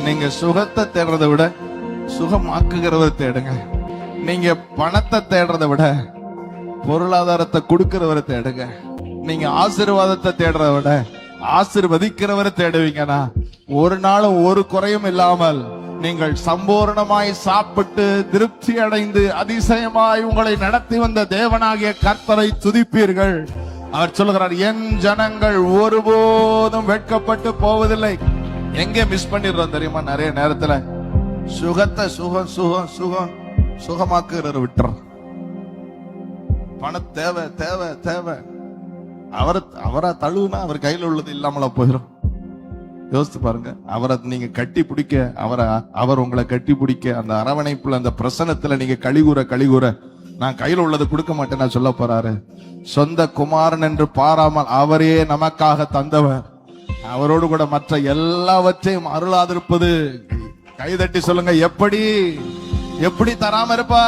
நீங்க சுகத்தை தேடுறதை விட சுகமாக்குகிறவரை தேடுங்க. நீங்க பணத்தை தேடுறதை விட பொருளாதாரத்தை கொடுக்கிறவரை தேடுங்க. நீங்க ஆசீர்வாதத்தை தேடுறதை விட ஆசீர்வதிக்கிறவரை தேடுவீங்கன்னா ஒரு நாளும் ஒரு குறையும் இல்லாமல் நீங்கள் சம்பூர்ணமாய் சாப்பிட்டு திருப்தி அடைந்து அதிசயமாய் உங்களை நடத்தி வந்த தேவனாகிய கர்த்தரை துதிப்பீர்கள். அவர் சொல்லுகிறார், என் ஜனங்கள் ஒருபோதும் வெட்கப்பட்டு போவதில்லை. எங்க மிஸ் பண்ணிடுறோம் தெரியுமா? நிறைய நேரத்துல சுகத்தை சுகம் சுகம் சுகம் சுகமாக்குற விட்டுறோம். பணம் தேவை தேவை தேவை. அவரை தழுவுனா அவர் கையில உள்ளது இல்லாமல போயிடும். யோசித்து பாருங்க. அவரை நீங்க கட்டி பிடிக்க, அவர் உங்களை கட்டி பிடிக்க, அந்த அரவணைப்புல அந்த பிரசனத்துல நீங்க கழிகுற நான் கையில உள்ளது கொடுக்க மாட்டேன் நான் சொல்ல போறாரு. சொந்த குமாரன் என்று பாராமல் அவரே நமக்காக தந்தவர், அவரோடு கூட மற்ற எல்லாவற்றையும் அருளாதிருப்பது. கைதட்டி சொல்லுங்க, எப்படி எப்படி தராம இருப்பா?